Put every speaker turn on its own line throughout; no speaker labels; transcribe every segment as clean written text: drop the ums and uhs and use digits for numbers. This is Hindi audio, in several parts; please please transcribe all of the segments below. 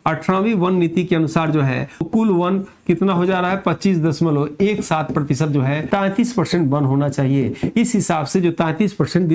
18वीं वन नीति के अनुसार जो है कुल वन कितना हो जा रहा है 25.17% जो है 33% वन होना चाहिए। इस हिसाब से जो 33%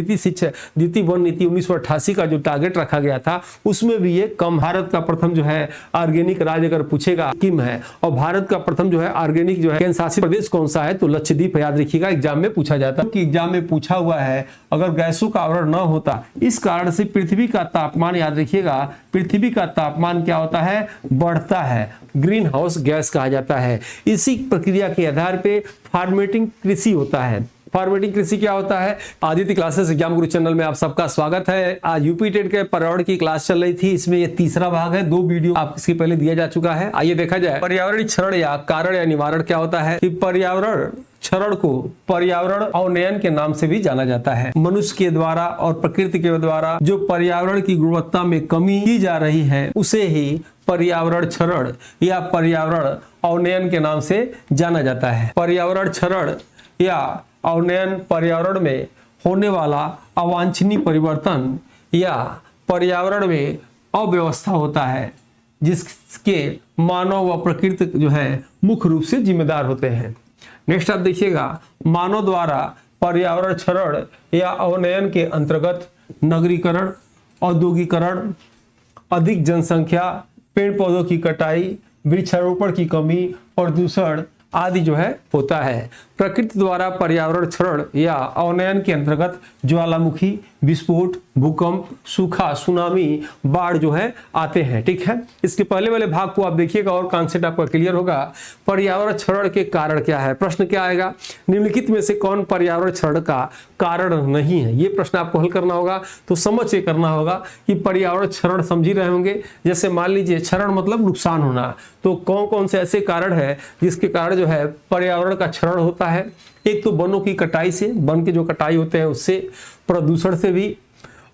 द्वितीय वन नीति 1988 का जो टारगेट रखा गया था उसमें भी ये कम। भारत का प्रथम जो है ऑर्गेनिक राज्य अगर पूछेगा सिक्किम है, और भारत का प्रथम जो है ऑर्गेनिक जो है केंद्र शासित प्रदेश कौन सा है तो लक्षद्वीप। याद रखिएगा, एग्जाम में पूछा जाता है कि एग्जाम में पूछा हुआ है अगर गैसों का आवरण न होता, इस कारण से पृथ्वी का तापमान, याद रखिएगा पृथ्वी का तापमान क्या होता है, बढ़ता है, ग्रीन हाउस गैस कहा जाता है। इसी प्रक्रिया के आधार पे फार्मेटिंग कृषि होता है। फार्मेटिंग कृषि क्या होता है? आदित्य क्लासेस एग्जाम गुरु चैनल में आप सबका स्वागत है। आज यूपी टेट के पर्यावरण की क्लास चल रही थी, इसमें ये तीसरा भाग है। 2 वीडियो आप इसके पहले दिया जा चुका है। आइए देखा जाए पर्यावरणीय क्षरण या कारण या निवारण क्या होता है। कि पर्यावरण क्षरण को पर्यावरण अवनयन के नाम से भी जाना जाता है। मनुष्य के द्वारा और प्रकृति के द्वारा जो पर्यावरण की गुणवत्ता में कमी की जा रही है उसे ही पर्यावरण क्षरण या पर्यावरण अवनयन के नाम से जाना जाता है। पर्यावरण क्षरण या अवनयन पर्यावरण में होने वाला अवांछनीय परिवर्तन या पर्यावरण में अव्यवस्था होता है जिसके मानव व प्रकृति जो है मुख्य रूप से जिम्मेदार होते हैं। नेक्स्ट आप देखिएगा, मानव द्वारा पर्यावरण क्षरण या अवनयन के अंतर्गत नगरीकरण, औद्योगिकरण, अधिक जनसंख्या, पेड़ पौधों की कटाई, वृक्षारोपण की कमी, प्रदूषण आदि जो है होता है। प्रकृति द्वारा पर्यावरण क्षरण या अवनयन के अंतर्गत ज्वालामुखी, विस्फोट, भूकंप, सूखा, सुनामी, बाढ़ जो है आते हैं। ठीक है, इसके पहले वाले भाग को आप देखिएगा और कॉन्सेप्ट आपका क्लियर होगा। पर्यावरण क्षरण के कारण क्या है? प्रश्न क्या आएगा, निम्नलिखित में से कौन पर्यावरण क्षरण का कारण नहीं है? ये प्रश्न आपको हल करना होगा। तो समझ के करना होगा कि पर्यावरण क्षरण समझ ही रहे होंगे। जैसे मान लीजिए क्षरण मतलब नुकसान होना, तो कौन कौन से ऐसे कारण है जिसके कारण जो है पर्यावरण का क्षरण होता है। एक तो वनों की कटाई से, वन के जो कटाई होते हैं उससे, प्रदूषण से भी,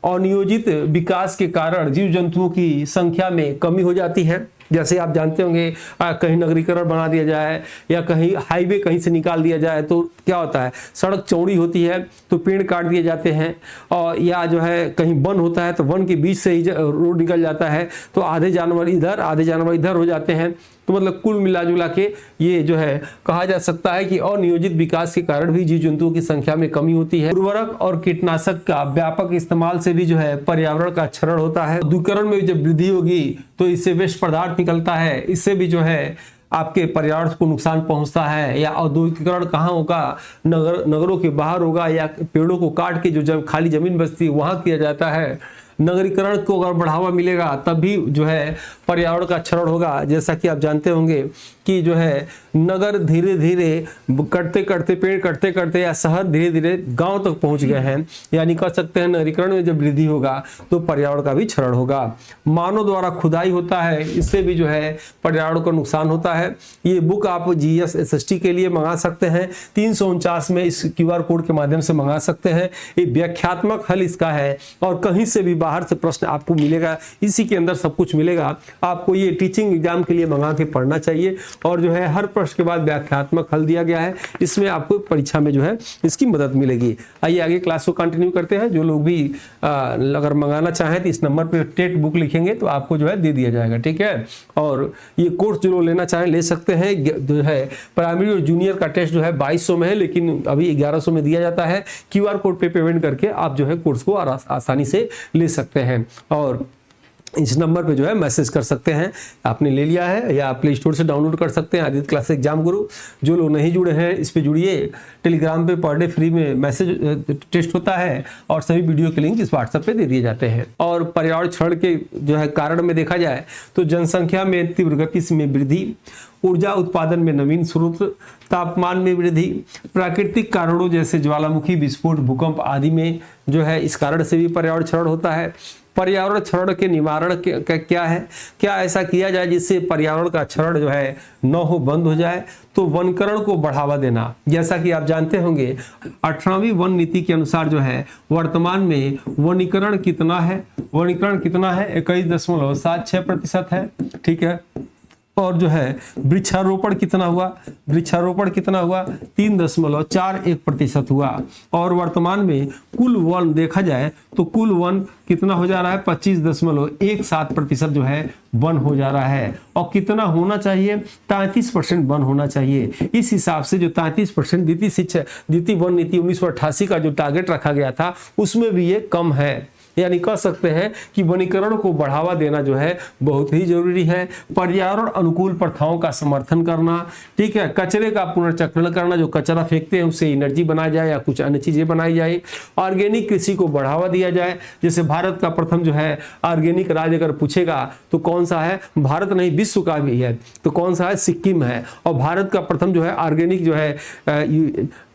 अनियोजित विकास के कारण जीव जंतुओं की संख्या में कमी हो जाती है। जैसे आप जानते होंगे कहीं नगरीकरण बना दिया जाए या कहीं हाईवे कहीं से निकाल दिया जाए तो क्या होता है, सड़क चौड़ी होती है तो पेड़ काट दिए जाते हैं, और या जो है कहीं वन होता है तो वन के बीच से ही रोड निकल जाता है तो आधे जानवर इधर आधे जानवर इधर हो जाते हैं। तो मतलब कुल मिला जुला के ये जो है कहा जा सकता है कि अनियोजित विकास के कारण भी जीव जंतुओं की संख्या में कमी होती है। उर्वरक और कीटनाशक का व्यापक इस्तेमाल से भी जो है पर्यावरण का क्षरण होता है। औद्योगिकरण में जब वृद्धि होगी तो इससे विष पदार्थ निकलता है, इससे भी जो है आपके पर्यावरण को नुकसान पहुंचता है। या औद्योगिकरण कहाँ होगा, नगरों के बाहर होगा, या पेड़ों को काट के जो खाली जमीन बचती है वहां किया जाता है। नगरीकरण को अगर बढ़ावा मिलेगा तब भी जो है पर्यावरण का क्षरण होगा। जैसा कि आप जानते होंगे कि जो है नगर धीरे धीरे कटते कटते, पेड़ कटते कटते या शहर धीरे धीरे गांव तक पहुंच गए हैं, यानी कह सकते हैं नगरीकरण में जब वृद्धि होगा तो पर्यावरण का भी क्षरण होगा। मानव द्वारा खुदाई होता है, इससे भी जो है पर्यावरण को नुकसान होता है। ये बुक आप GS SST के लिए मंगा सकते हैं, 349 में इस QR कोड के माध्यम से मंगा सकते हैं। ये व्याख्यात्मक हल इसका है और कहीं से भी बाहर से प्रश्न आपको मिलेगा, इसी के अंदर सब कुछ मिलेगा। आपको ये टीचिंग एग्जाम के लिए मंगा के पढ़ना चाहिए और जो है हर प्रश्न के बाद व्याख्यात्मक हल दिया गया है, इसमें आपको परीक्षा में जो है इसकी मदद मिलेगी। आइए आगे क्लास को कंटिन्यू करते हैं। जो लोग भी अगर मंगाना चाहें तो इस नंबर पे टेट बुक लिखेंगे तो आपको जो है दे दिया जाएगा। ठीक है, और ये कोर्स जो लोग लेना चाहें ले सकते हैं। जो है प्राइमरी और जूनियर का टेस्ट जो है 2200 में है, लेकिन अभी 1100 में दिया जाता है। QR कोड पे पेमेंट करके आप जो है कोर्स को आसानी से ले सकते हैं और इस नंबर पे जो है मैसेज कर सकते हैं। आपने ले लिया है या प्ले स्टोर से डाउनलोड कर सकते हैं आदित्य क्लासेस एग्जाम गुरु। जो लोग नहीं जुड़े हैं इस पे जुड़िए। टेलीग्राम पे पर डे फ्री में मैसेज टेस्ट होता है और सभी वीडियो के लिंक इस व्हाट्सएप पे दे दिए जाते हैं। और पर्यावरण क्षरण के जो है कारण में देखा जाए तो जनसंख्या में तीव्र गति में वृद्धि, ऊर्जा उत्पादन में नवीन स्रोत, तापमान में वृद्धि, प्राकृतिक कारणों जैसे ज्वालामुखी, विस्फोट, भूकंप आदि में जो है इस कारण से भी पर्यावरण क्षरण होता है। पर्यावरण क्षरण के निवारण क्या है, क्या ऐसा किया जाए जिससे पर्यावरण का क्षरण जो है न हो, बंद हो जाए? तो वनीकरण को बढ़ावा देना। जैसा कि आप जानते होंगे 18वीं वन नीति के अनुसार जो है वर्तमान में वनीकरण कितना है, 21.76% है। ठीक है, और जो है वृक्षारोपण कितना हुआ, वृक्षारोपण कितना हुआ 3.41% हुआ। और वर्तमान में कुल वन देखा जाए तो कुल वन कितना हो जा रहा है 25.17% जो है वन हो जा रहा है। और कितना होना चाहिए 33% वन होना चाहिए। इस हिसाब से जो 33% द्वितीय वन नीति 1988 का जो टारगेट रखा गया था उसमें भी ये कम है। यानी कह सकते हैं कि वनीकरण को बढ़ावा देना जो है बहुत ही जरूरी है। पर्यावरण अनुकूल प्रथाओं का समर्थन करना, ठीक है, कचरे का पुनर्चक्रण करना, जो कचरा फेंकते हैं उससे एनर्जी बनाया जाए या कुछ अन्य चीजें बनाई जाए। ऑर्गेनिक कृषि को बढ़ावा दिया जाए। जैसे भारत का प्रथम जो है ऑर्गेनिक राज्य अगर पूछेगा तो कौन सा है, भारत नहीं विश्व का भी है तो कौन सा है, सिक्किम है। और भारत का प्रथम जो है ऑर्गेनिक जो है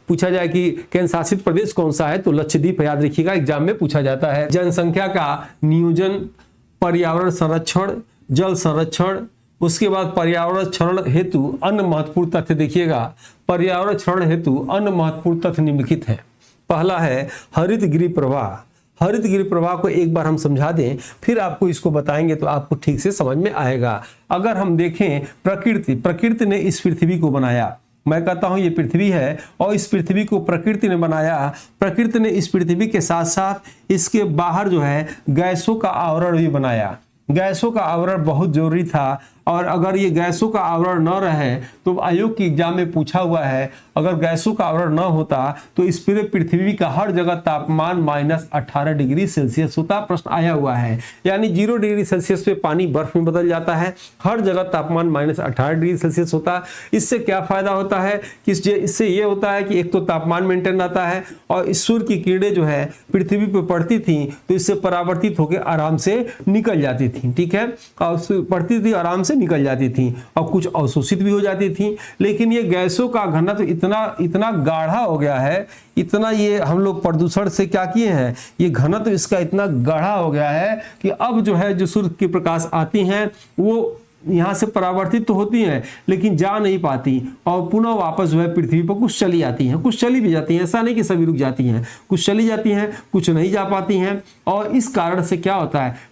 पूछा जाए कि केंद्र शासित प्रदेश कौन सा है तो लक्षद्वीप, याद रखिएगा एग्जाम में पूछा जाता है। जनसंख्या का नियोजन, पर्यावरण संरक्षण, जल संरक्षण, उसके बाद पर्यावरण क्षरण हेतु अन्य महत्वपूर्ण तथ्य देखिएगा। पर्यावरण क्षरण हेतु अन्य महत्वपूर्ण तथ्य निम्नलिखित है। पहला है हरित गृह प्रवाह। हरित गृह प्रवाह को एक बार हम समझा दें फिर आपको इसको बताएंगे तो आपको ठीक से समझ में आएगा। अगर हम देखें प्रकृति ने इस पृथ्वी को बनाया, मैं कहता हूं ये पृथ्वी है और इस पृथ्वी को प्रकृति ने बनाया। प्रकृति ने इस पृथ्वी के साथ साथ इसके बाहर जो है गैसों का आवरण भी बनाया। गैसों का आवरण बहुत जरूरी था और अगर ये गैसों का आवरण न रहे तो आयोग की एग्जाम में पूछा हुआ है, अगर गैसों का आवरण न होता तो इस पूरे पृथ्वी का हर जगह तापमान -18 डिग्री सेल्सियस होता। प्रश्न आया हुआ है, यानी 0 डिग्री सेल्सियस पे पानी बर्फ में बदल जाता है, हर जगह तापमान -18 डिग्री सेल्सियस होता। इससे क्या फायदा होता है कि इससे ये होता है कि एक तो तापमान मेंटेन रहता है और इस सूर्य की किरणें जो है पृथ्वी पर पड़ती थी तो इससे परावर्तित होकर आराम से निकल जाती थी, ठीक है, और पड़ती थी आराम से निकल जाती थी और कुछ अवशोषित भी हो जाती थी। लेकिन ये गैसों का घनत्व इतना गाढ़ा हो गया है, इतना ये हम लोग प्रदूषण से क्या किए हैं, ये घनत्व इसका इतना गाढ़ा हो गया है कि अब जो है जो सूर्य की प्रकाश आती हैं वो यहाँ से परावर्तित तो होती हैं लेकिन जा नहीं पाती और पुनः वापस जो है पृथ्वी पर कुछ चली आती हैं, कुछ चली भी जाती हैं, ऐसा नहीं कि सभी रुक जाती हैं, कुछ चली जाती हैं, कुछ नहीं जा पाती हैं। और इस कारण से क्या होता है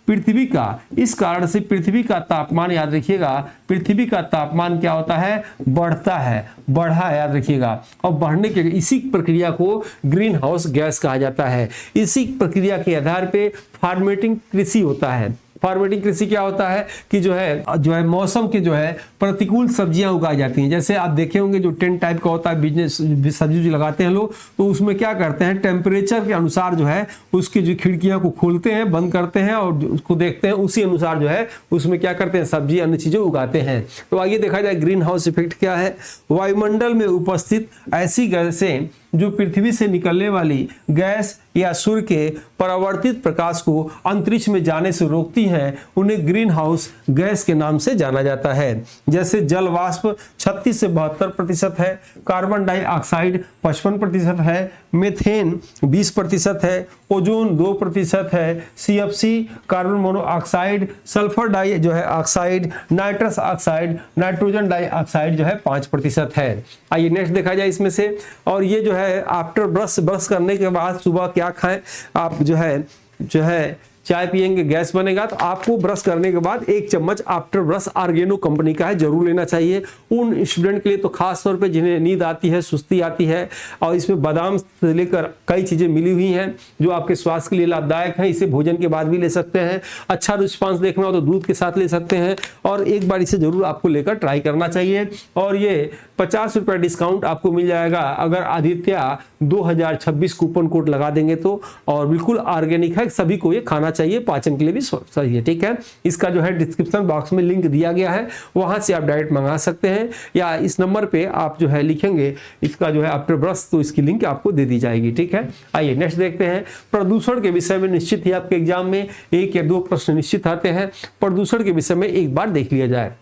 इस कारण से पृथ्वी का तापमान, याद रखिएगा, पृथ्वी का तापमान क्या होता है, बढ़ता है, बढ़ा, याद रखिएगा। और बढ़ने के इसी प्रक्रिया को ग्रीन हाउस गैस कहा जाता है। इसी प्रक्रिया के आधार पे फार्मेटिंग कृषि होता है। फार्मेटिंग कृषि क्या होता है कि जो है मौसम के जो है प्रतिकूल सब्जियां उगाई जाती हैं। जैसे आप देखे होंगे जो टेंट टाइप का होता है बिजनेस सब्जी जो लगाते हैं लोग, तो उसमें क्या करते हैं टेम्परेचर के अनुसार जो है उसकी जो खिड़कियां को खोलते हैं, बंद करते हैं और उसको देखते हैं, उसी अनुसार जो है उसमें क्या करते हैं सब्जी अन्य चीजें उगाते हैं। तो आइए देखा जाए ग्रीन हाउस इफेक्ट क्या है। वायुमंडल में उपस्थित ऐसी गैसें जो पृथ्वी से निकलने वाली गैस या सूर्य के परावर्तित प्रकाश को अंतरिक्ष में जाने से रोकती हैं, उन्हें ग्रीन हाउस गैस के नाम से जाना जाता है। जैसे जल वाष्प 36 से 72% है, कार्बन डाइऑक्साइड 55% है, मीथेन 20% है, ओजोन 2% है, CFC carbon monoxide, sulphur di जो है oxide, nitrous oxide, nitrogen dioxide जो है 5% है। आइए नेक्स्ट देखा जाए इसमें से। और ये जो है आफ्टर ब्रश करने के बाद सुबह क्या खाएं, आप जो है चाय पिएंगे गैस बनेगा, तो आपको ब्रश करने के बाद 1 चम्मच आफ्टर ब्रश आर्गेनो कंपनी का है जरूर लेना चाहिए। उन स्टूडेंट के लिए तो खास तौर पे जिन्हें नींद आती है, सुस्ती आती है, और इसमें बादाम से लेकर कई चीजें मिली हुई हैं जो आपके स्वास्थ्य के लिए लाभदायक है। इसे भोजन के बाद भी ले सकते हैं। अच्छा रिस्पांस देखना हो तो दूध के साथ ले सकते हैं और एक बार इसे जरूर आपको लेकर ट्राई करना चाहिए। और ये 50 रुपये डिस्काउंट आपको मिल जाएगा अगर आदित्य 2026 कूपन कोड लगा देंगे तो। और बिल्कुल ऑर्गेनिक है, सभी को ये खाना चाहिए, पाचन के लिए भी सही है, ठीक है। इसका जो है डिस्क्रिप्शन बॉक्स में लिंक दिया गया है, वहां से आप डायरेक्ट मंगा सकते हैं या इस नंबर पे आप जो है लिखेंगे इसका जो है आफ्टर ब्रश, तो इसकी लिंक आपको दे दी जाएगी, ठीक है। आइए नेक्स्ट देखते हैं। प्रदूषण के विषय में निश्चित ही आपके एग्जाम में 1 या 2 प्रश्न निश्चित आते हैं। प्रदूषण के विषय में एक बार देख लिया जाए।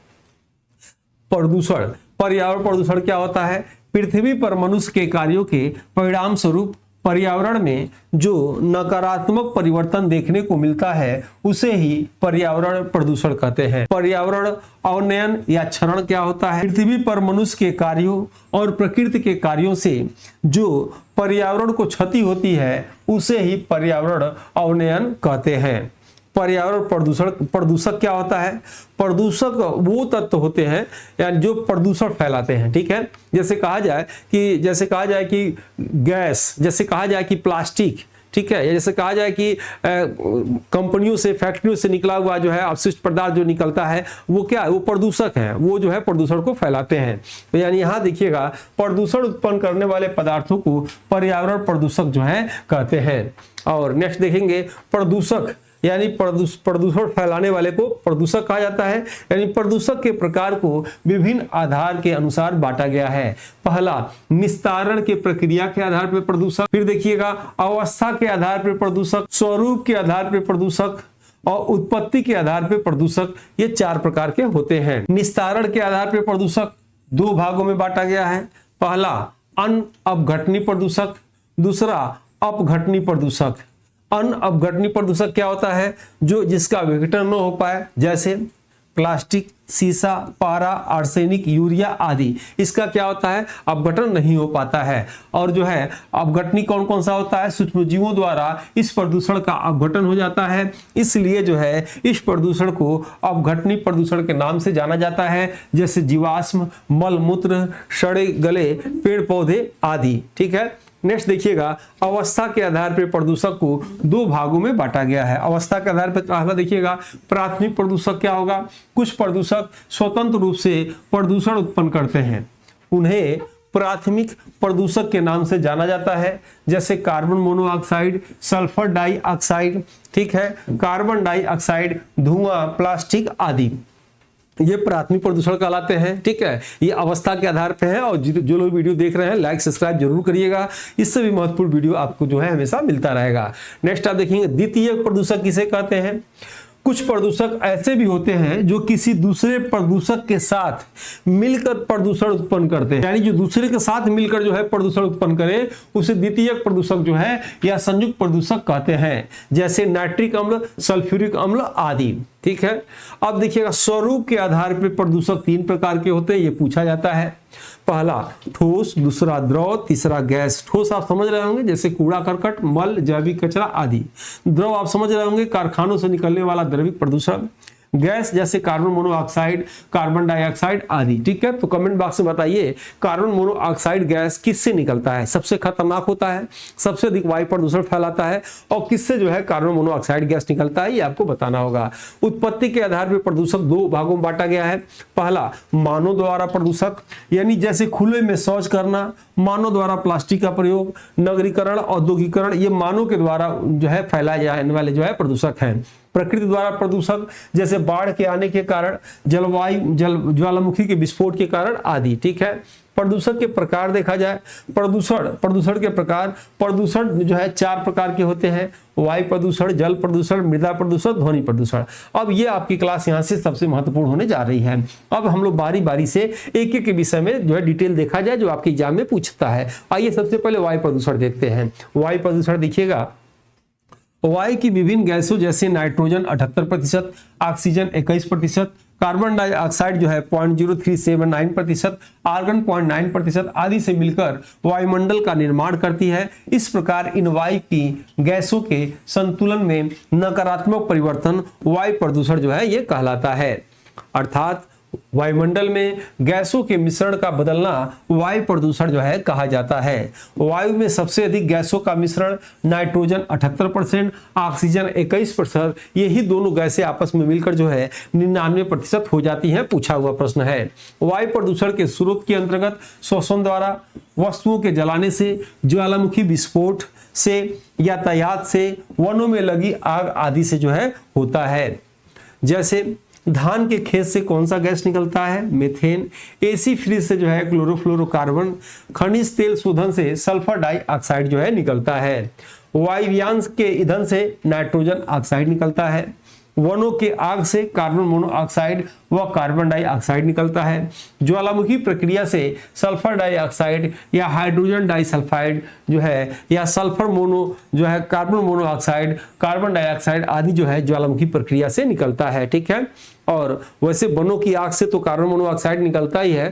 प्रदूषण, पर्यावरण प्रदूषण क्या होता है? पृथ्वी पर मनुष्य के कार्यों के परिणाम स्वरूप पर्यावरण में जो नकारात्मक परिवर्तन देखने को मिलता है उसे ही पर्यावरण प्रदूषण कहते हैं। पर्यावरण अवनयन या क्षरण क्या होता है? पृथ्वी पर मनुष्य के कार्यों और प्रकृति के कार्यों से जो पर्यावरण को क्षति होती है उसे ही पर्यावरण अवनयन कहते हैं। पर्यावरण प्रदूषण, प्रदूषक क्या होता है? प्रदूषक वो तत्व होते हैं यानी जो प्रदूषण फैलाते हैं, ठीक है। जैसे कहा जाए कि गैस, जैसे कहा जाए कि प्लास्टिक, ठीक है, जैसे कहा जाए कि कंपनियों से, फैक्ट्रियों से निकला हुआ जो है अपशिष्ट पदार्थ जो निकलता है वो क्या है? वो प्रदूषक है, वो जो है प्रदूषण को फैलाते हैं। तो यानी यहाँ देखिएगा प्रदूषण उत्पन्न करने वाले पदार्थों को पर्यावरण प्रदूषक जो है कहते हैं। और नेक्स्ट देखेंगे प्रदूषक यानी प्रदूषण फैलाने वाले को प्रदूषक कहा जाता है। यानी प्रदूषक के प्रकार को विभिन्न आधार के अनुसार बांटा गया है। पहला, निस्तारण के प्रक्रिया के आधार पर प्रदूषक, फिर देखिएगा अवस्था के आधार पर प्रदूषक, स्वरूप के आधार पर प्रदूषक और उत्पत्ति के आधार पर प्रदूषक। ये 4 प्रकार के होते हैं। निस्तारण के आधार पर प्रदूषक 2 भागों में बांटा गया है। पहला अनअपघटनीय प्रदूषक, दूसरा अपघटनीय प्रदूषक। अनअपघटनीय प्रदूषक क्या होता है? जो जिसका विघटन न हो पाए, जैसे प्लास्टिक, शीशा, पारा, आर्सेनिक, यूरिया आदि। इसका क्या होता है? अपघटन नहीं हो पाता है। और जो है अपघटनीय कौन कौन सा होता है? सूक्ष्मजीवों द्वारा इस प्रदूषण का अपघटन हो जाता है, इसलिए जो है इस प्रदूषण को अपघटनीय प्रदूषण के नाम से जाना जाता है। जैसे जीवाश्म, मल मूत्र, सड़े गले पेड़ पौधे आदि, ठीक है। नेक्स्ट देखिएगा अवस्था के आधार पर प्रदूषक को 2 भागों में बांटा गया है। अवस्था के आधार पर पहला देखिएगा प्राथमिक प्रदूषक क्या होगा? कुछ प्रदूषक स्वतंत्र रूप से प्रदूषण उत्पन्न करते हैं, उन्हें प्राथमिक प्रदूषक के नाम से जाना जाता है। जैसे कार्बन मोनोऑक्साइड, सल्फर डाइऑक्साइड, ठीक है, कार्बन डाइऑक्साइड, धुआं, प्लास्टिक आदि, ये प्राथमिक प्रदूषण कहलाते हैं, ठीक है। ये अवस्था के आधार पे है। और जो लोग वीडियो देख रहे हैं लाइक सब्सक्राइब जरूर करिएगा, इससे भी महत्वपूर्ण वीडियो आपको जो है हमेशा मिलता रहेगा। नेक्स्ट आप देखेंगे द्वितीय प्रदूषक किसे कहते हैं? कुछ प्रदूषक ऐसे भी होते हैं जो किसी दूसरे प्रदूषक के साथ मिलकर प्रदूषण उत्पन्न करते हैं, यानी जो दूसरे के साथ मिलकर जो है प्रदूषण उत्पन्न करे उसे द्वितीय प्रदूषक जो है या संयुक्त प्रदूषक कहते हैं। जैसे नाइट्रिक अम्ल, सल्फ्यूरिक अम्ल आदि, ठीक है। अब देखिएगा स्वरूप के आधार पर प्रदूषक 3 प्रकार के होते हैं, ये पूछा जाता है। पहला ठोस, दूसरा द्रव, तीसरा गैस। ठोस आप समझ रहे होंगे जैसे कूड़ा करकट, मल, जैविक कचरा आदि। द्रव आप समझ रहे होंगे कारखानों से निकलने वाला द्रविक प्रदूषण। गैस जैसे कार्बन मोनोऑक्साइड, कार्बन डाइऑक्साइड आदि, ठीक है। तो कमेंट बॉक्स में बताइए कार्बन मोनोऑक्साइड गैस किससे निकलता है? सबसे खतरनाक होता है, सबसे अधिक वायु प्रदूषण फैलाता है, और किससे जो है कार्बन मोनोऑक्साइड गैस निकलता है, ये आपको बताना होगा। उत्पत्ति के आधार पर प्रदूषक 2 भागों में बांटा गया है। पहला मानव द्वारा प्रदूषक, यानी जैसे खुले में शौच करना, मानव द्वारा प्लास्टिक का प्रयोग, नगरीकरण, औद्योगिकरण, ये मानव के द्वारा जो है फैलाए जाने वाले जो है प्रदूषक हैं। प्रकृति द्वारा प्रदूषक जैसे बाढ़ के आने के कारण, ज्वालामुखी के विस्फोट के कारण आदि, ठीक है। प्रदूषक के प्रकार देखा जाए, प्रदूषण के प्रकार, प्रदूषण जो है 4 प्रकार के होते हैं। वायु प्रदूषण, जल प्रदूषण, मृदा प्रदूषण, ध्वनि प्रदूषण। अब ये आपकी क्लास यहाँ से सबसे महत्वपूर्ण होने जा रही है। अब हम लोग बारी बारी से एक एक के विषय में जो है डिटेल देखा जाए जो आपके एग्जाम में पूछता है। आइए सबसे पहले वायु प्रदूषण देखते हैं। वायु प्रदूषण देखिएगा, वायु की विभिन्न गैसों जैसे नाइट्रोजन 78%, ऑक्सीजन 21%, कार्बन डाइऑक्साइड जो है 0.0379%, आर्गन 0.9% आदि से मिलकर वायुमंडल का निर्माण करती है। इस प्रकार इन वायु की गैसों के संतुलन में नकारात्मक परिवर्तन वायु प्रदूषण जो है ये कहलाता है। अर्थात वायुमंडल में गैसों के मिश्रण का बदलना वायु प्रदूषण जो है कहा जाता है। वायु में सबसे अधिक गैसों का मिश्रण नाइट्रोजन 78%, ऑक्सीजन 21%, यही दोनों गैसें आपस में मिलकर जो है 99% हो जाती हैं। पूछा हुआ प्रश्न है। वायु प्रदूषण के स्रोत के अंतर्गत श्वसन द्वारा, वस्तुओं के जलाने से, ज्वालामुखी विस्फोट से, यातायात से, वनों में लगी आग आदि से जो है होता है। जैसे धान के खेत से कौन सा गैस निकलता है? मीथेन। एसी फ्रिज से जो है क्लोरोफ्लोरोकार्बन। खनिज तेल शोधन से सल्फर डाइऑक्साइड जो है निकलता है। वायुयान के ईंधन से नाइट्रोजन ऑक्साइड निकलता है। वनों के आग से कार्बन मोनोऑक्साइड व कार्बन डाइऑक्साइड निकलता है। ज्वालामुखी प्रक्रिया से सल्फर डाइऑक्साइड या हाइड्रोजन डाइसल्फाइड जो है या सल्फर मोनो जो है कार्बन मोनोऑक्साइड, कार्बन डाइऑक्साइड आदि जो है ज्वालामुखी प्रक्रिया से निकलता है, ठीक है। और वैसे वनों की आग से तो कार्बन मोनोऑक्साइड निकलता ही है।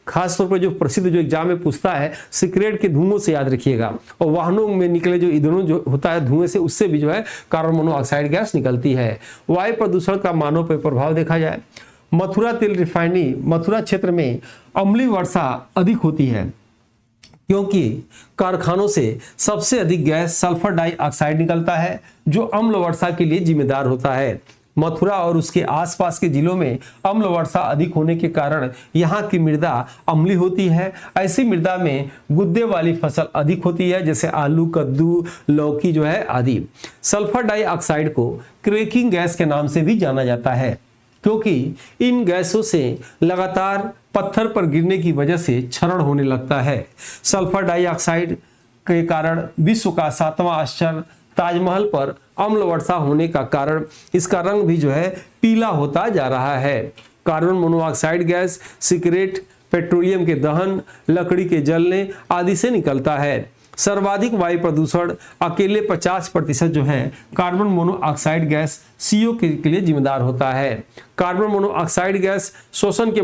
खासतौर पर जो प्रसिद्ध जो एग्जाम में पूछता है सिगरेट के धुओं से याद रखिएगा, और वाहनों में निकले जो ईंधनों जो होता है धुएं से, उससे भी जो है कार्बन मोनोऑक्साइड गैस निकलती है। वायु प्रदूषण का मानव पर प्रभाव देखा जाए, मथुरा तेल रिफाइनरी मथुरा क्षेत्र में अम्लीय वर्षा अधिक होती है क्योंकि कारखानों से सबसे अधिक गैस सल्फर डाइऑक्साइड निकलता है जो अम्ल वर्षा के लिए जिम्मेदार होता है। मथुरा और उसके आसपास के जिलों में अम्ल वर्षा अधिक होने के कारण यहाँ की मृदा अम्लीय होती है। ऐसी मृदा में गुद्दे वाली फसल अधिक होती है, जैसे आलू, कद्दू, लौकी जो है आदि। सल्फर डाइऑक्साइड को क्रैकिंग गैस के नाम से भी जाना जाता है क्योंकि इन गैसों से लगातार पत्थर पर गिरने की वजह से क्षरण होने लगता है। सल्फर डाइऑक्साइड के कारण विश्व का 7वां आश्चर्य ताजमहल पर अम्ल वर्षा होने का कारण इसका रंग भी जो है पीला होता जा रहा है। Carbon monoxide gas cigarette, petroleum के दहन, लकड़ी के जलने आदि से निकलता है। सर्वाधिक वायु प्रदूषण अकेले 50% जो है कार्बन मोनोऑक्साइड गैस CO के लिए जिम्मेदार होता है। कार्बन मोनोऑक्साइड गैस शोषण के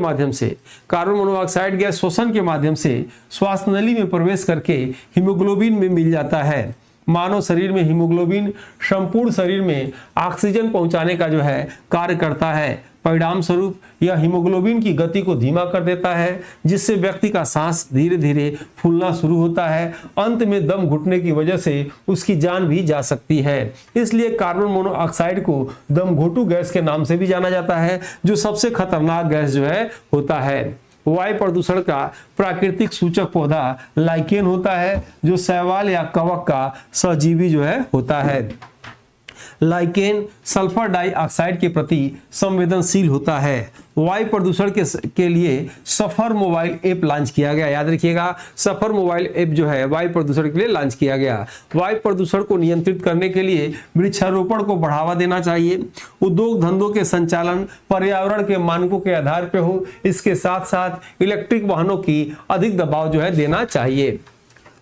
माध्यम से श्वास नली में प्रवेश करके हीमोग्लोबिन में मिल जाता है। मानव शरीर में हीमोग्लोबिन संपूर्ण शरीर में ऑक्सीजन पहुंचाने का जो है कार्य करता है। परिणाम स्वरूप यह हीमोग्लोबिन की गति को धीमा कर देता है, जिससे व्यक्ति का सांस धीरे धीरे फूलना शुरू होता है। अंत में दम घुटने की वजह से उसकी जान भी जा सकती है। इसलिए कार्बन मोनोऑक्साइड को दम घोटू गैस के नाम से भी जाना जाता है, जो सबसे खतरनाक गैस जो है होता है। वायु प्रदूषण का प्राकृतिक सूचक पौधा लाइकेन होता है, जो शैवाल या कवक का सहजीवी जो है होता है। लाइकेन सल्फर डाइऑक्साइड के प्रति संवेदनशील होता है। वायु प्रदूषण के लिए सफर मोबाइल ऐप लॉन्च किया गया। याद रखिएगा, सफर मोबाइल ऐप जो है वायु प्रदूषण के लिए लॉन्च किया गया। वायु प्रदूषण को नियंत्रित करने के लिए वृक्षारोपण को बढ़ावा देना चाहिए। उद्योग धंधों के संचालन पर्यावरण के मानकों के आधार पर हो। इसके साथ साथ इलेक्ट्रिक वाहनों की अधिक दबाव जो है देना चाहिए।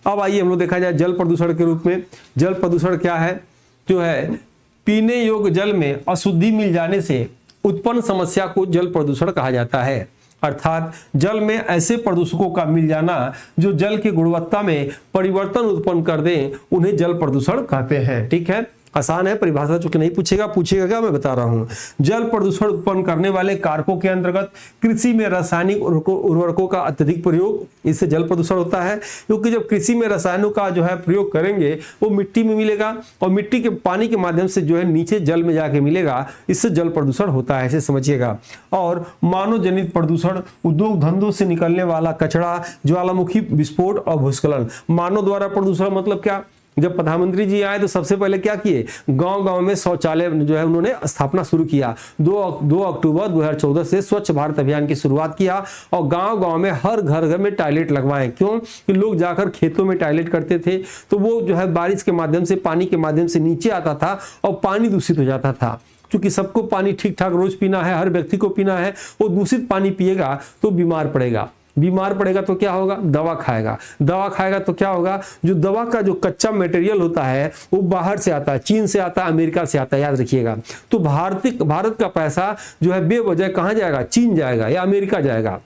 अब आइए हम लोग देखा जाए जल प्रदूषण के रूप में। जल प्रदूषण क्या है? जो है पीने योग्य जल में अशुद्धि मिल जाने से उत्पन्न समस्या को जल प्रदूषण कहा जाता है। अर्थात जल में ऐसे प्रदूषकों का मिल जाना जो जल की गुणवत्ता में परिवर्तन उत्पन्न कर दें, उन्हें जल प्रदूषण कहते हैं। ठीक है, आसान है परिभाषा, चूंकि नहीं पूछेगा क्या मैं बता रहा हूं। जल प्रदूषण उत्पन्न करने वाले कारकों के अंतर्गत कृषि में रासायनिक उर्वरकों का अत्यधिक प्रयोग, इससे जल प्रदूषण होता है। क्योंकि जब कृषि में रसायनों का जो है प्रयोग करेंगे वो मिट्टी में मिलेगा और मिट्टी के पानी के माध्यम से जो है नीचे जल में जाके मिलेगा, इससे जल प्रदूषण होता है, ऐसे समझिएगा। और मानव जनित प्रदूषण, उद्योग धंधों से निकलने वाला कचरा, ज्वालामुखी विस्फोट और भूस्खलन। मानव द्वारा प्रदूषण मतलब क्या? जब प्रधानमंत्री जी आए तो सबसे पहले क्या किए? गांव-गांव में शौचालय जो है उन्होंने स्थापना शुरू किया। 2 अक्टूबर 2014 से स्वच्छ भारत अभियान की शुरुआत किया और गांव-गांव में हर घर में टॉयलेट लगवाएं। क्यों? कि लोग जाकर खेतों में टॉयलेट करते थे तो वो जो है बारिश के माध्यम से, पानी के माध्यम से नीचे आता था और पानी दूषित हो जाता था। क्योंकि सबको पानी ठीक ठाक रोज पीना है, हर व्यक्ति को पीना है, वो दूषित पानी पिएगा तो बीमार पड़ेगा तो क्या होगा? दवा खाएगा तो क्या होगा? जो दवा का जो कच्चा मटेरियल होता है वो बाहर से आता है, चीन से आता है, अमेरिका से आता है, याद रखिएगा। तो भारत का पैसा जो है बेवजह कहां जाएगा? चीन जाएगा या अमेरिका जाएगा।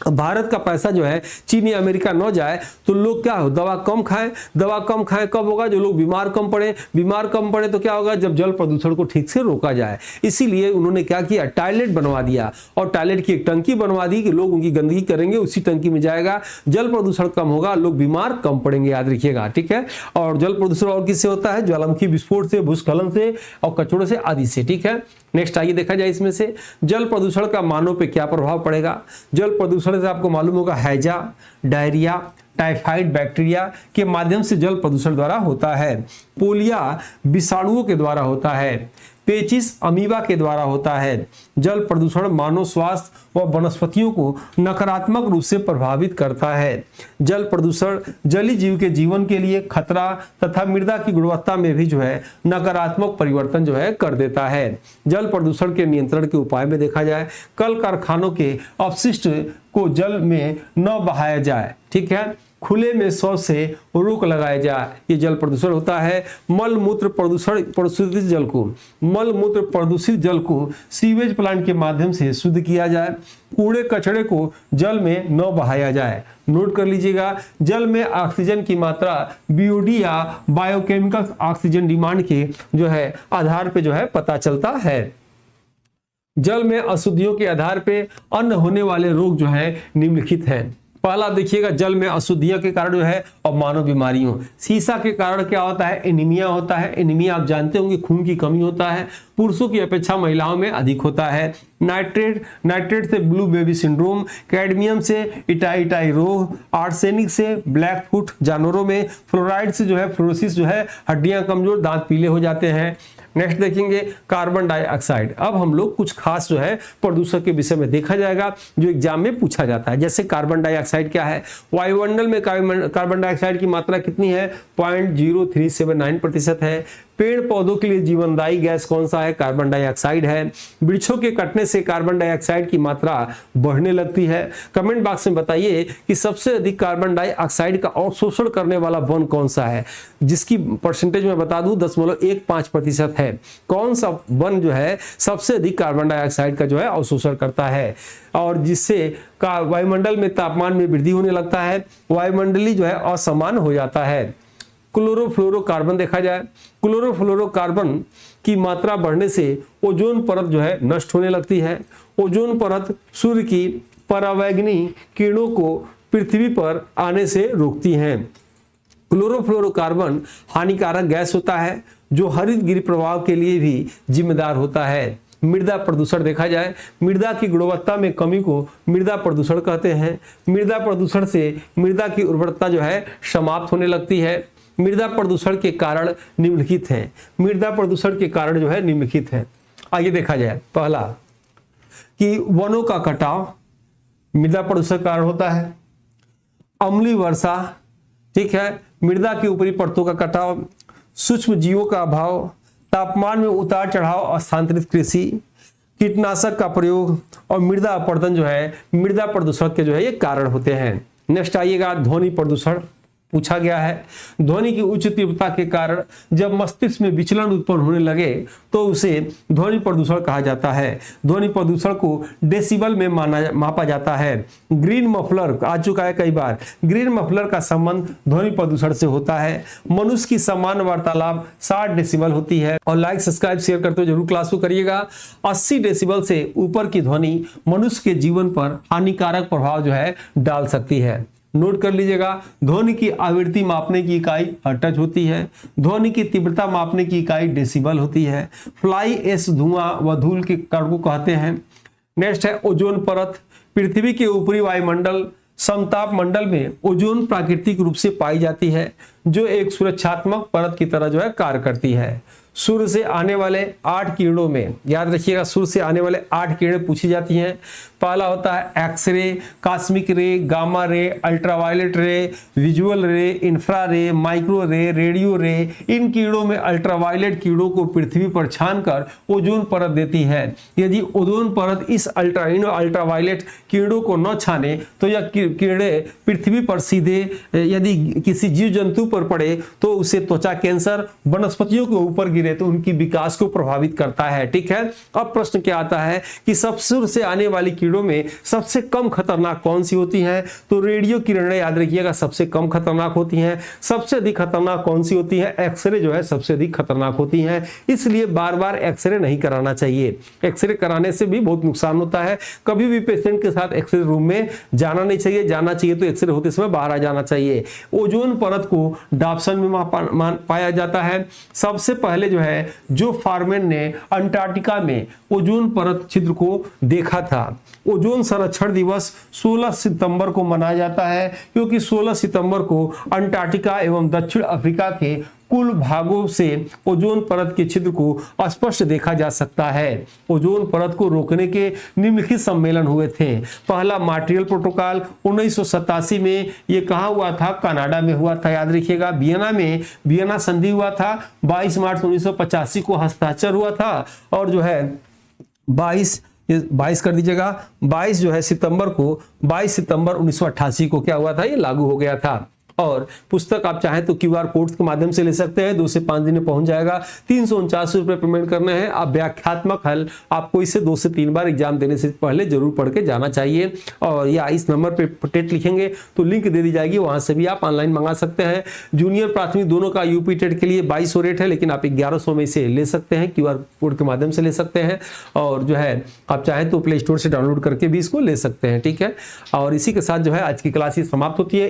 भारत का पैसा जो है चीन या अमेरिका न जाए तो लोग क्या हो? दवा कम खाएं। कब होगा? जो लोग बीमार कम पड़े तो क्या होगा? जब जल प्रदूषण को ठीक से रोका जाए। इसीलिए उन्होंने क्या किया? टॉयलेट बनवा दिया और टॉयलेट की एक टंकी बनवा दी कि लोग उनकी गंदगी करेंगे, उसी टंकी में जाएगा, जल प्रदूषण कम होगा, लोग बीमार कम पड़ेंगे, याद रखिएगा। ठीक है, और जल प्रदूषण और किससे होता है? ज्वालामुखी विस्फोट से, भूस्खलन से और कचरों से आदि से। ठीक है, नेक्स्ट आइए देखा जाए इसमें से जल प्रदूषण का मानव पे क्या प्रभाव पड़ेगा। जल प्रदूषण से आपको मालूम होगा हैजा, डायरिया, टाइफाइड बैक्टीरिया के माध्यम से जल प्रदूषण द्वारा होता है। पोलिया विषाणुओं के द्वारा होता है। पेचिस अमीबा के द्वारा होता है। जल प्रदूषण मानव स्वास्थ्य व वनस्पतियों को नकारात्मक रूप से प्रभावित करता है। जल प्रदूषण जलीय जीव के जीवन के लिए खतरा तथा मृदा की गुणवत्ता में भी जो है नकारात्मक परिवर्तन जो है कर देता है। जल प्रदूषण के नियंत्रण के उपाय में देखा जाए, कल कारखानों के अपशिष्ट को जल में न बहाया जाए। ठीक है, खुले में शौच से रोक लगाया जाए, ये जल प्रदूषण होता है। मल मूत्र प्रदूषित जल को सीवेज प्लांट के माध्यम से शुद्ध किया जाए। कूड़े कचड़े को जल में न बहाया जाए। नोट कर लीजिएगा, जल में ऑक्सीजन की मात्रा बीओडी या बायोकेमिकल ऑक्सीजन डिमांड के जो है आधार पे जो है पता चलता है। जल में अशुद्धियों के आधार पे अन्य होने वाले रोग जो है निम्नलिखित हैं। पहला देखिएगा, जल में अशुद्धियों के कारण जो है और मानव बीमारियों। सीसा के कारण क्या होता है? एनीमिया होता है। एनीमिया आप जानते होंगे खून की कमी होता है, पुरुषों की अपेक्षा महिलाओं में अधिक होता है। नाइट्रेट से ब्लू बेबी सिंड्रोम, कैडमियम से इटाई रोग, आर्सेनिक से ब्लैक फुट जानवरों में, फ्लोराइड से जो है फ्लोरोसिस जो है हड्डियां कमजोर, दांत पीले हो जाते हैं। नेक्स्ट देखेंगे कार्बन डाइऑक्साइड। अब हम लोग कुछ खास जो है प्रदूषण के विषय में देखा जाएगा जो एग्जाम में पूछा जाता है। जैसे कार्बन डाइऑक्साइड क्या है? वायुमंडल में कार्बन डाइऑक्साइड की मात्रा कितनी है? 0.0379% है। पेड़ पौधों के लिए जीवनदायी गैस कौन सा है? कार्बन डाइऑक्साइड है। वृक्षों के कटने से कार्बन डाइऑक्साइड की मात्रा बढ़ने लगती है। कमेंट बॉक्स में बताइए कि सबसे अधिक कार्बन डाइऑक्साइड का अवशोषण करने वाला वन कौन सा है, जिसकी परसेंटेज में बता दूं 10.15% है। कौन सा वन जो है सबसे अधिक कार्बन डाइऑक्साइड का जो है अवशोषण करता है और जिससे वायुमंडल में तापमान में वृद्धि होने लगता है, वायुमंडलीय जो है असमान हो जाता है। क्लोरोफ्लोरोकार्बन देखा जाए, क्लोरोफ्लोरोकार्बन की मात्रा बढ़ने से ओजोन परत जो है नष्ट होने लगती है। ओजोन परत सूर्य की परावैंगनी किरणों को पृथ्वी पर आने से रोकती हैं। क्लोरोफ्लोरोकार्बन हानिकारक गैस होता है जो हरित गृह प्रभाव के लिए भी जिम्मेदार होता है। मृदा प्रदूषण देखा जाए, मृदा की गुणवत्ता में कमी को मृदा प्रदूषण कहते हैं। मृदा प्रदूषण से मृदा की उर्वरता जो है समाप्त होने लगती है। मृदा प्रदूषण के कारण निम्नलिखित हैं। मृदा प्रदूषण के कारण जो है निम्नलिखित हैं। आगे देखा जाए, पहला कि वनों का कटाव मृदा प्रदूषण का कारण होता है। अम्लीय वर्षा, ठीक है, मृदा की ऊपरी परतों का कटाव, सूक्ष्म जीवों का अभाव, तापमान में उतार चढ़ाव, स्थानांतरित कृषि, कीटनाशक का प्रयोग और मृदा अपरदन जो है मृदा प्रदूषण के जो है ये कारण होते हैं। नेक्स्ट आइएगा, ध्वनि प्रदूषण पूछा गया है। ध्वनि की उच्च तीव्रता के कारण जब मस्तिष्क में विचलन उत्पन्न होने लगे तो उसे ध्वनि प्रदूषण कहा जाता है। ध्वनि प्रदूषण को डेसिबल में मापा जाता है। ग्रीन मफलर आ चुका है कई बार। ग्रीन मफलर का संबंध ध्वनि प्रदूषण से होता है। मनुष्य की सामान्य वार्तालाप 60 डेसिबल होती है। और लाइक सब्सक्राइब शेयर करते हुए जरूर क्लास को करिएगा। 80 डेसिबल से ऊपर की ध्वनि मनुष्य के जीवन पर हानिकारक प्रभाव जो है डाल सकती है। नोट कर लीजिएगा, ध्वनि की आवृत्ति मापने की इकाई हर्ट्ज होती है। ध्वनि की तीव्रता मापने की इकाई डेसिबल होती है। फ्लाई ऐश धुआं व धूल के कण को कहते हैं। नेक्स्ट है ओजोन परत। पृथ्वी के ऊपरी वायुमंडल समताप मंडल में ओजोन प्राकृतिक रूप से पाई जाती है जो एक सुरक्षात्मक परत की तरह जो है कार्य करती है। सूर्य से आने वाले 8 किरणों में, याद रखिएगा, सूर्य से आने वाले 8 किरणें पूछी जाती हैं। पहला होता है x ray, cosmic ray, gamma ray, ultraviolet ray, visual ray, infra ray, micro ray, radio ray. इन किरणों में अल्ट्रावायलेट किरणों को पृथ्वी पर छानकर ओजोन परत देती है। यदि ओजोन परत इस अल्ट्रावायलेट किरणों को न छाने तो यह किरणें पृथ्वी पर सीधे यदि किसी जीव जंतु पर पड़े तो उसे त्वचा कैंसर, वनस्पतियों के ऊपर गिरे तो उनकी विकास को प्रभावित करता है। ठीक है, अब प्रश्न क्या आता है कि सूर्य से आने वाली किरणों में सबसे कम खतरनाक कौन सी होती हैं? तो रेडियो किरणें याद रखिएगा सबसे कम खतरनाक होती हैं। सबसे अधिक खतरनाक कौन सी होती है? एक्सरे जो है सबसे अधिक खतरनाक होती हैं। इसलिए बार बार एक्सरे नहीं कराना चाहिए। एक्सरे कराने से भी बहुत नुकसान होता है। कभी भी पेशेंट के साथ एक्सरे रूम में जाना नहीं चाहिए। जाना चाहिए तो एक्सरे होते समय बाहर आ जाना चाहिए। ओजोन परत को डॉप्सन में पाया जाता है। सबसे पहले जो है जो फार्मैन ने अंटार्कटिका में ओजोन परत छिद्र को देखा था। ओजोन संरक्षण दिवस 16 सितंबर को मनाया जाता है क्योंकि 16 सितंबर को अंटार्कटिका एवं दक्षिण अफ्रीका के कुल भागों से ओजोन परत के छिद्र को स्पष्ट देखा जा सकता है। ओजोन परत को रोकने के निम्नलिखित सम्मेलन हुए थे। पहला मॉन्ट्रियल प्रोटोकॉल 1987 में, ये कहाँ हुआ था? कनाडा में हुआ था, याद रखिएगा। वियना में वियना संधि हुआ था। 22 मार्च 1985 को हस्ताक्षर हुआ था और जो है 22 ये 22 कर दीजिएगा। 22 जो है सितंबर को, 22 सितंबर 1988 को क्या हुआ था, ये लागू हो गया था। और पुस्तक आप चाहें तो क्यूआर कोड के माध्यम से ले सकते हैं, 2 से 5 दिन में पहुंच जाएगा। 349 रुपये पेमेंट करना है। आप व्याख्यात्मक हल आपको इसे 2 से 3 बार एग्जाम देने से पहले जरूर पढ़ के जाना चाहिए। और या इस नंबर पे टेट लिखेंगे तो लिंक दे दी जाएगी, वहां से भी आप ऑनलाइन मंगा सकते हैं। जूनियर प्राथमिक दोनों का यूपी टेट के लिए 2200 रेट है, लेकिन आप 1100 में इसे ले सकते हैं, क्यूआर कोड के माध्यम से ले सकते हैं। और जो है आप चाहें तो प्ले स्टोर से डाउनलोड करके भी इसको ले सकते हैं, ठीक है। और इसी के साथ जो है आज की क्लास समाप्त होती है।